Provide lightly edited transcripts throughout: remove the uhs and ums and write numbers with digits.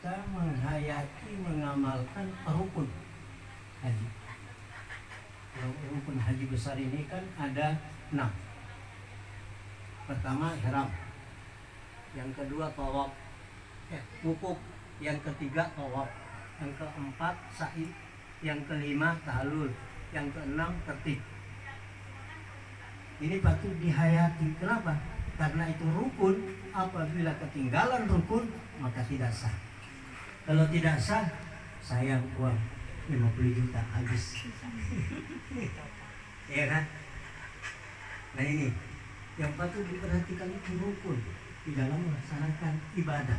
kita menghayati, mengamalkan rukun haji. Rukun haji besar ini kan ada 6. Pertama ihram, yang kedua tawaf, wukuf, yang ketiga tawaf, yang keempat sa'i, yang kelima tahallul, yang keenam tertib. Ini patut dihayati. Kenapa? Karena itu rukun. Apabila ketinggalan rukun maka tidak sah. Kalau tidak sah, sayang uang 50 juta habis. Ya kan? Nah ini yang patut diperhatikan itu rukun di dalam melaksanakan ibadah.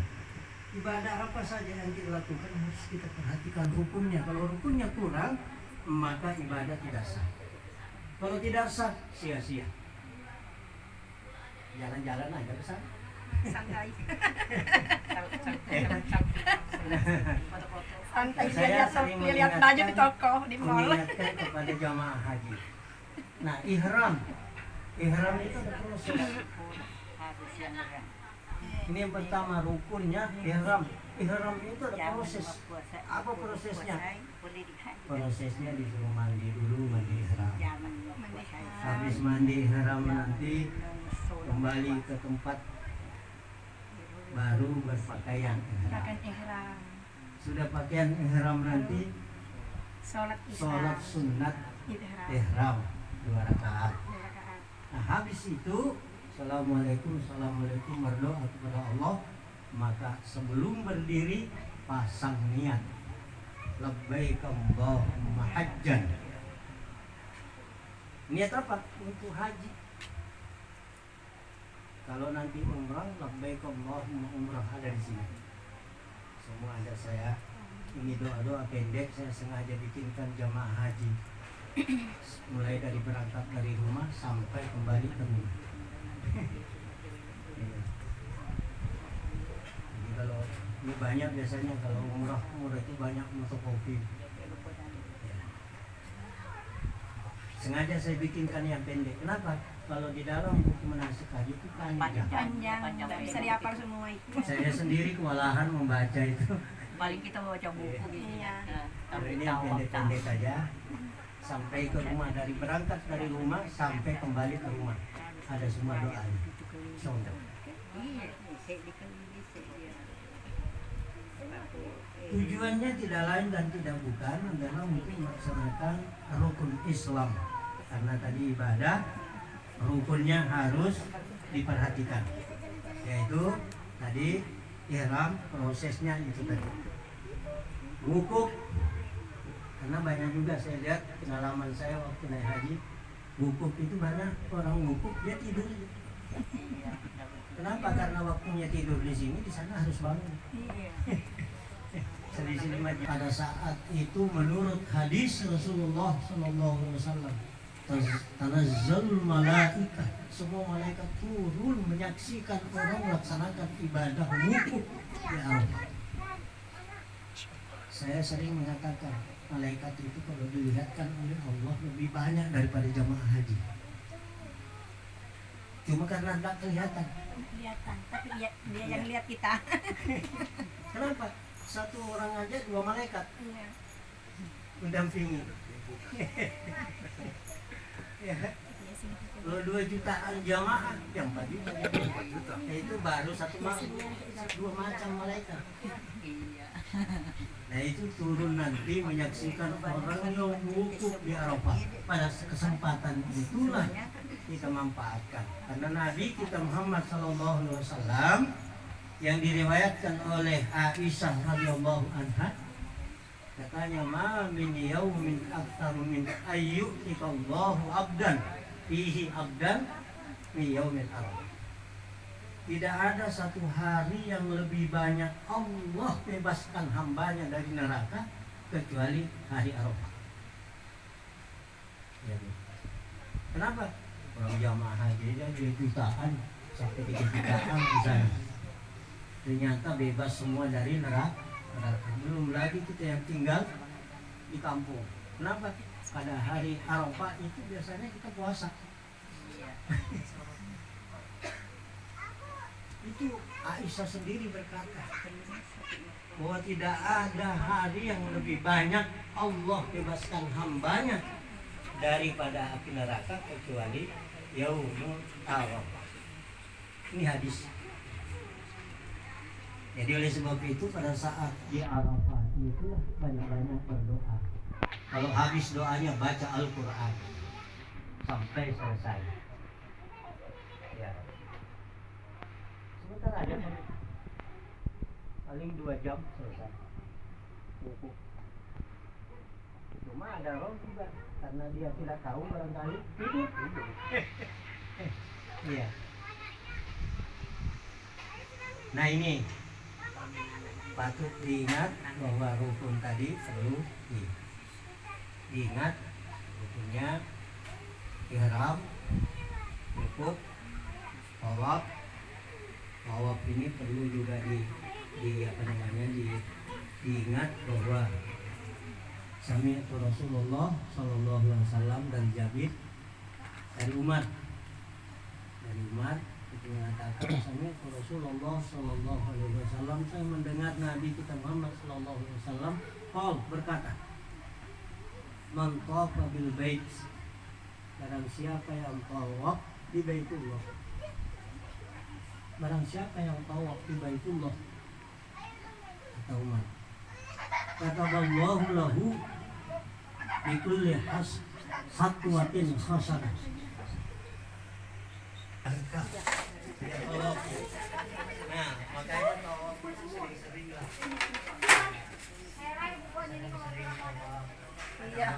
Ibadah apa saja yang kita lakukan harus kita perhatikan rukunnya. Kalau rukunnya kurang, maka ibadah tidak sah. Kalau tidak sah, sia-sia. Jalan-jalan aja ke sana. Santai. Santai Dia lihat baju di toko, di mall. Mengingatkan kepada jamaah haji. Nah, ihram itu ada proses. Ini yang pertama rukunnya ihram. Ihram itu ada proses. Apa prosesnya? Prosesnya disuruh mandi dulu, mandi ihram. Habis mandi ihram nanti kembali ke tempat baru berpakaian ihram. Sudah pakaian ihram nanti sholat sunat ihram 2 rakaat. Nah, habis itu assalamualaikum berdoa kepada Allah. Maka sebelum berdiri pasang niat labbaik Allahumma hajjan. Niat apa? Untuk haji. Kalau nanti umrah, labbaik Allahumma umrah, ada di sini. Semua ada saya. Ini doa-doa pendek saya sengaja bikinkan jamaah haji. Mulai dari berangkat dari rumah sampai kembali ke rumah. Jadi kalau ini banyak biasanya kalau umrah itu banyak fotokopi. Sengaja saya bikinkan yang pendek. Kenapa? Kalau di dalam buku manasik haji itu panjang, tidak bisa dihafal semua itu. Saya sendiri kewalahan membaca itu. Paling kita baca buku gitu. Iya. Kalau ini yang pendek-pendek aja. Sampai ke rumah, dari berangkat dari rumah sampai kembali ke rumah ada semua doanya. Contoh. Tujuannya tidak lain dan tidak bukan adalah untuk melaksanakan rukun Islam. Karena tadi ibadah rukunnya harus diperhatikan, yaitu tadi ihram, prosesnya itu tadi. Wukuf, karena banyak juga saya lihat pengalaman saya waktu naik haji, wukuf itu banyak orang wukuf dia tidur. Kenapa? Karena waktunya tidur di sini, di sana harus bangun. Selisih 5 pada saat itu menurut hadis Rasulullah SAW, tanazzalul malaikah, semua malaikat turun menyaksikan orang melaksanakan ibadah wukuf di Arafah. Saya sering mengatakan malaikat itu kalau dilihatkan oleh Allah lebih banyak daripada jamaah haji. Cuma karena tidak kelihatan, tapi dia yang lihat kita. Kenapa? Satu orang aja 2 malaikat mendampingi. Ya. Kalau 2 jutaan jamaah yang 4 juta, itu baru satu malam 2 macam malaikat. Nah itu turun nanti menyaksikan orang yang wukuf di Arafah. Pada kesempatan itulah kita manfaatkan. Karena Nabi kita Muhammad SAW yang diriwayatkan oleh Aisyah radhiyallahu anha, katanya ma min yaumin aktsar min ayyuhikallahu abdan fihi abdan min yaumil arafah. Tidak ada satu hari yang lebih banyak Allah bebaskan hambanya dari neraka kecuali hari Arafah. Jadi, kenapa? Orang jamaah haji aja 2 jutaan sampai 3 jutaan di sana. Ternyata bebas semua dari neraka. Belum lagi kita yang tinggal di kampung. Kenapa? Pada hari Arafah itu biasanya kita puasa. Itu Aisyah sendiri berkata, bahwa tidak ada hari yang lebih banyak Allah bebaskan hambanya daripada api neraka kecuali yaumul Arafah. Ini hadis. Jadi oleh sebab itu pada saat di Arafah itulah banyak-banyak berdoa. Kalau habis doanya baca Al-Quran sampai selesai. Ya. Sebentar aja, paling 2 jam selesai. Buku. Cuma ada roh juga karena dia tidak tahu barangkali tidur. Iya. Nah ini patut diingat bahwa rukun tadi perlu diingat. Rukunnya ihram, rukuk, tawaf. Tawaf ini perlu juga diingat bahwa sami'tu Rasulullah sallallahu alaihi wasallam dan Jabir dari Umar itu mengatakan sami'tu Rasulullah sallallahu alaihi wasallam, saya mendengar Nabi kita Muhammad sallallahu alaihi wasallam berkata, man tawafa bil bait, barang siapa yang tawaf di Baitullah, barang siapa yang tawaf di Baitullah, kata Umar, kataballahu lahu bi kulli khatwatin hasanah. Nah, makanya tawaf itu sering-sering lah. Iya.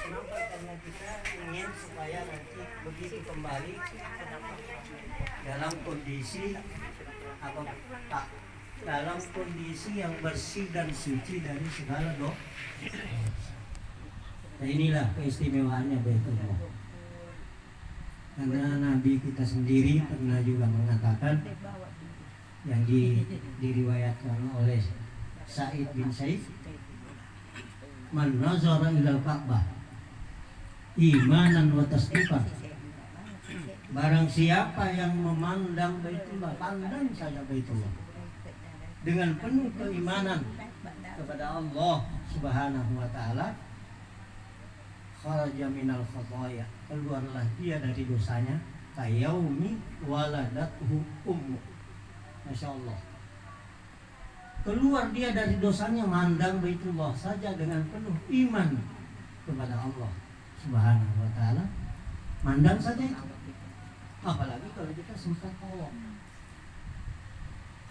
Kenapa? Karena kita ingin supaya nanti begitu kembali dalam kondisi apa tak dalam kondisi yang bersih dan suci dari segala dosa. Nah inilah keistimewaannya Baitullah. Karena Nabi kita sendiri pernah juga mengatakan yang diriwayatkan oleh Sa'id bin Saif, man nazara ilal Ka'bah imanan wa tasdiqan, barang siapa yang memandang Baitullah, pandang saja Baitullah dengan penuh keimanan kepada Allah Subhanahu wa taala, kharaja minal khataaya, keluarlah dia dari dosanya kayaumi waladathu ummu. Masya Allah, keluar dia dari dosanya mandang Baitullah saja dengan penuh iman kepada Allah Subhanahu wa taala, mandang saja itu. Apalagi kalau kita sempat tawaf.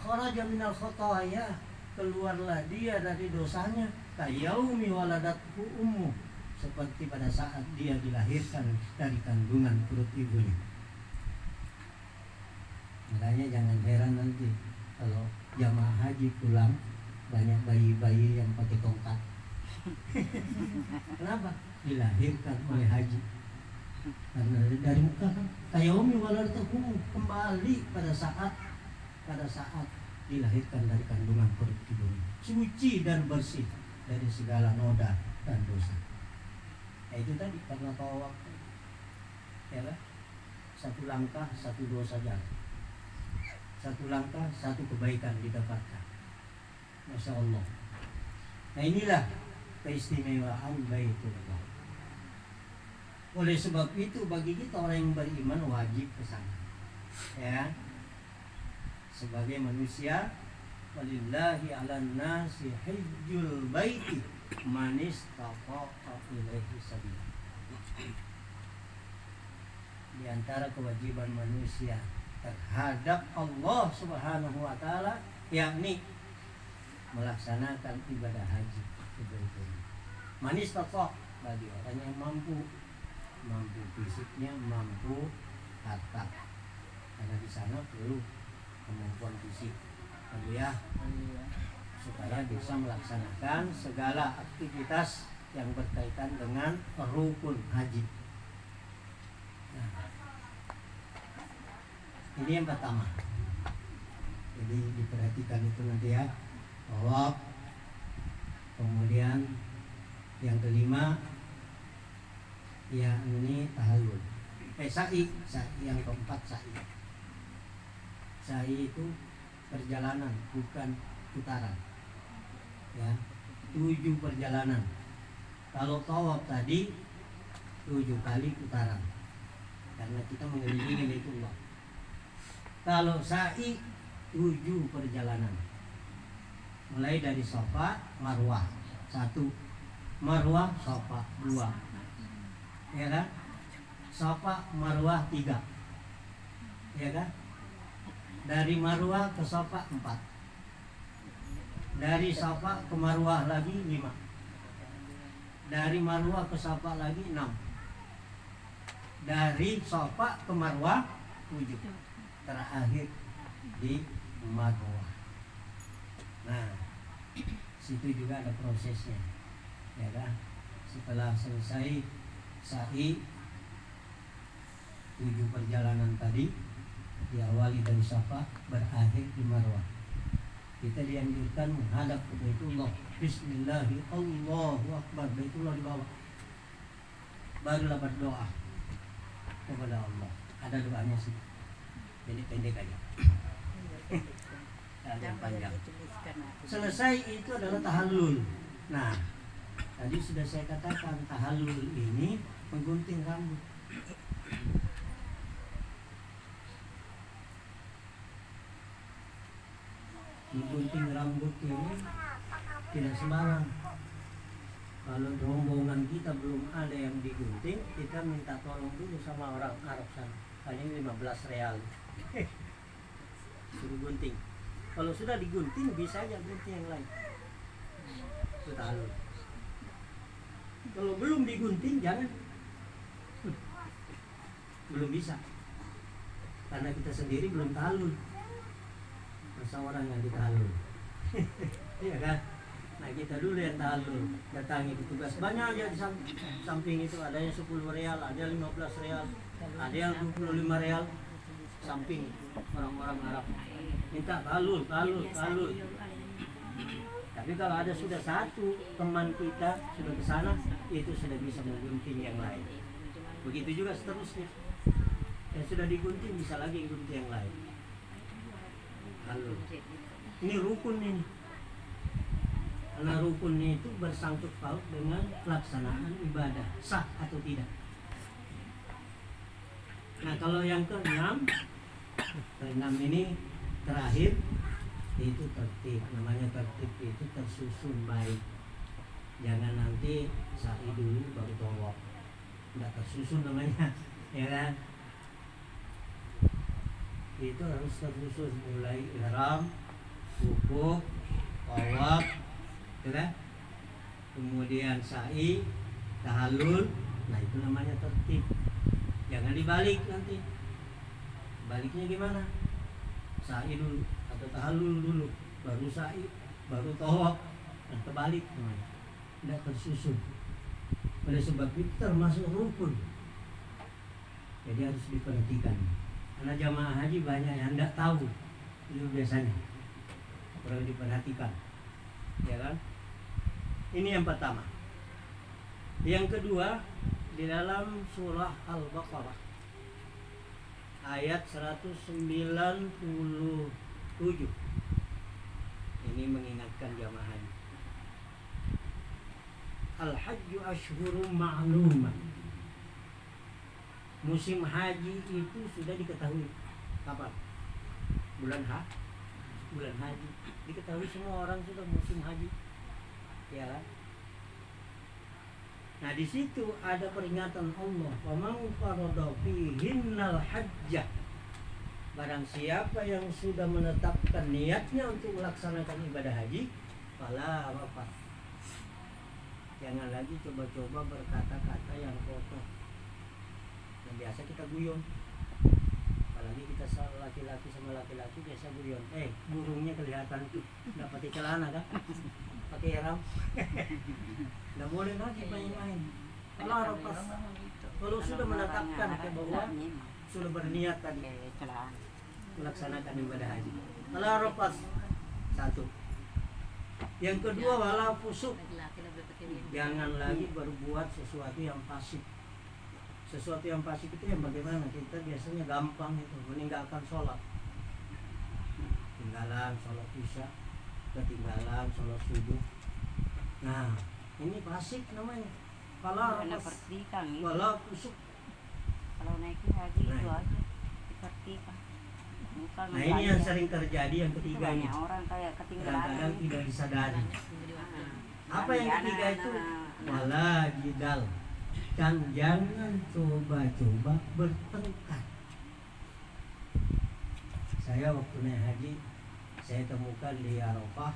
Kharaja minal khataaya, keluarlah dia dari dosanya kayaumi waladathu ummu, seperti pada saat dia dilahirkan dari kandungan perut ibunya. Makanya jangan heran nanti kalau jamaah haji pulang banyak bayi-bayi yang pakai tongkat. Kenapa? Dilahirkan oleh haji. Karena dari muka kan kayaumi waladatuhu, kembali pada saat dilahirkan dari kandungan perut ibunya, suci dan bersih dari segala noda dan dosa. Nah, itu tadi karena tawaf, ya kan? Satu langkah satu dosa jatuh, satu langkah satu kebaikan didapatkan. Masya Allah. Nah inilah keistimewaan Baitullah. Oleh sebab itu bagi kita orang yang beriman wajib ke sana. Ya. Sebagai manusia, walillahi 'alan nasi hajjul baiti man istata'a ilaihi sabila. Di antara kewajiban manusia terhadap Allah Subhanahu wa taala yakni melaksanakan ibadah haji ke Baitullah. Man istata'a, bagi orang yang mampu fisiknya, mampu harta. Karena di sana perlu kemampuan fisik, ya, supaya bisa melaksanakan segala aktivitas yang berkaitan dengan rukun haji. Nah, ini yang pertama. Jadi diperhatikan itu nanti ya, tawaf, Kemudian yang kelima ya ini tahallul. Sa'i yang keempat sa'i. Sa'i itu perjalanan bukan putaran. Ya, 7 perjalanan. Kalau tawaf tadi 7 kali putaran. Karena kita mengelilingi Baitullah. Kalau sa'i 7 perjalanan. Mulai dari Safa, Marwah 1, Marwah, Safa 2, ya kan? Safa, Marwah 3, ya kan? Dari Marwah ke Safa 4, dari Safa ke Marwah lagi 5, dari Marwah ke Safa lagi 6, dari Safa ke Marwah 7, terakhir di Marwah. Nah, situ juga ada prosesnya, ya kan? Setelah selesai sa'i 7 perjalanan tadi, diawali dari Safa, berakhir di Marwah. Kita dianjurkan menghadap ke Baitullah. Bismillahi Allahu Akbar, Baitullah di bawah. Barulah berdoa kepada Allah. Ada doanya sih, jadi pendek aja. Yang panjang. Selesai itu adalah tahallul. Nah, tadi sudah saya katakan tahallul ini menggunting rambut. Menggunting rambut ini tidak sembarang. Kalau rombongan kita belum ada yang digunting, kita minta tolong dulu sama orang Arab sana. Paling 15 real. Suruh gunting. Kalau sudah digunting bisa aja gunting yang lain. Itu tahallul. Kalau belum digunting jangan. Belum bisa. Karena kita sendiri belum tahallul. Masa orang yang ditahallul. Iya kan? Nah kita dulu yang tahallul. Datangi petugas. Banyak aja di samping itu. Ada yang 10 real, ada yang 15 real, ada yang 25 real. Samping orang-orang Arab. Minta tahallul. Tapi kalau ada sudah satu teman kita sudah ke sana, itu sudah bisa menggunting yang lain. Begitu juga seterusnya. Yang sudah digunting bisa lagi gunting yang lain. Tahallul. Ini rukun ini. Karena rukun itu bersangkut paut dengan pelaksanaan ibadah, sah atau tidak. Nah kalau yang keenam ini terakhir itu tertib. Namanya tertib itu tersusun baik. Jangan nanti sa'i dulu baru tawaf. Tidak tersusun namanya, ya kan? Itu harus tersusun mulai ihram, wukuf, tawaf, ya kan? Kemudian sa'i, tahallul. Nah itu namanya tertib. Jangan dibalik nanti. Baliknya gimana? Sa'i dulu atau tahallul dulu, baru sa'i, baru tawaf. Nah terbalik namanya. Tidak tersusun. Oleh sebab itu termasuk rukun. Jadi harus diperhatikan. Karena jamaah haji banyak yang tidak tahu. Itu biasanya perlu diperhatikan, ya kan? Ini yang pertama. Yang kedua, di dalam surah Al-Baqarah ayat 197. Ini mengingatkan jamaah haji. Al-hajju ashhurum ma'luman. Musim haji itu sudah diketahui. Kapan? Bulan haji. Diketahui semua orang sudah musim haji. Ya kan? Nah di situ ada peringatan Allah. Wa man farada fihinnal hajjah. Barang siapa yang sudah menetapkan niatnya untuk melaksanakan ibadah haji, fala rafat. Jangan lagi coba-coba berkata-kata yang kotor. Yang biasa kita guyon. Apalagi kita laki-laki sama laki-laki biasa guyon. Burungnya kelihatan tuh. Nggak pakai celana kan? Pakai ihram. Nggak boleh lagi main-main. Kalau kalau sudah menetapkan ke bawah, sudah berniat tadi melaksanakan ibadah haji. Kalau rafas 1. Yang kedua wala fusuk. Jangan lagi berbuat sesuatu yang pasif. Sesuatu yang pasif itu yang bagaimana? Kita biasanya gampang itu meninggalkan sholat. Ketinggalan sholat isya, ketinggalan sholat subuh. Nah, ini pasif namanya. Wala fusuk. Kalau naikin haji Nah. itu aja diperhatikan. Bukan Nah, ini yang sering terjadi yang ketiga ini. banyak orang kayak ketinggalan. Kadang-kadang tidak disadari. Apa yang ketiga itu? Wala jidal. Dan jangan coba-coba bertengkar. Saya waktu naik haji, saya temukan di Arafah.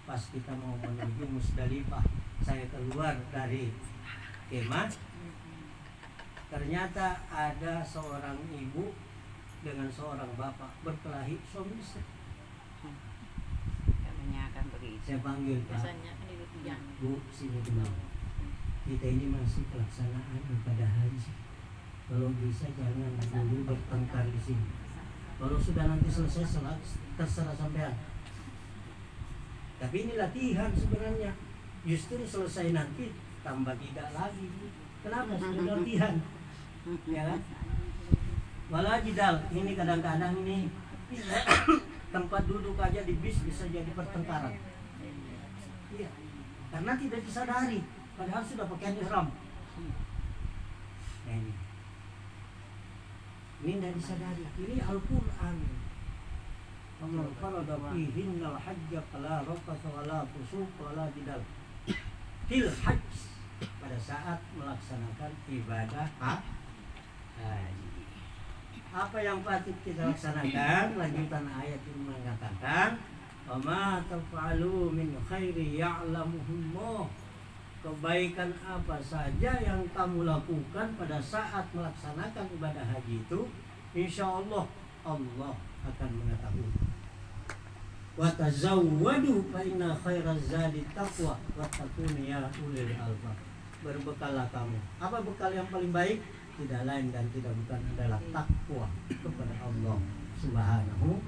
Pas kita mau menuju Musdalifah, saya keluar dari kemah. Ternyata ada seorang ibu dengan seorang bapak berkelahi suami istri. Kebanyakan begitu. Saya panggil Pak, Bu, sini dulu. Kita ini masih pelaksanaan ibadah haji. Kalau bisa jangan dulu bertengkar di sini. Kalau sudah nanti selesai sholat, terserah sampean. Tapi ini latihan sebenarnya. Justru selesai nanti tambah tidak lagi. Kenapa? Sudah latihan. Ya kan? Wala jidal. Ini kadang-kadang ini tempat duduk aja di bis bisa jadi pertengkaran. Iya. Karena tidak disadari. Padahal sudah pakaian ihram. Nah, ini tidak disadari. Ini Al-Quran. Allah farada fihinnal hajja fala rafasa wala fusuq wala jidal. Fil hajj, pada saat melaksanakan ibadah haji. Apa yang patut kita laksanakan? Lanjutan ayat ini mengatakan, "Wa ma taf'alu min khairi ya'lamuhullah." Kebaikan apa saja yang kamu lakukan pada saat melaksanakan ibadah haji itu, insya Allah Allah akan mengetahui. Wa tazawwadu fa inna khairaz zadi taqwa wattaqun ya ulil albab. Berbekallah kamu. Apa bekal yang paling baik? Tidak lain dan tidak bukan adalah takwa kepada Allah Subhanahu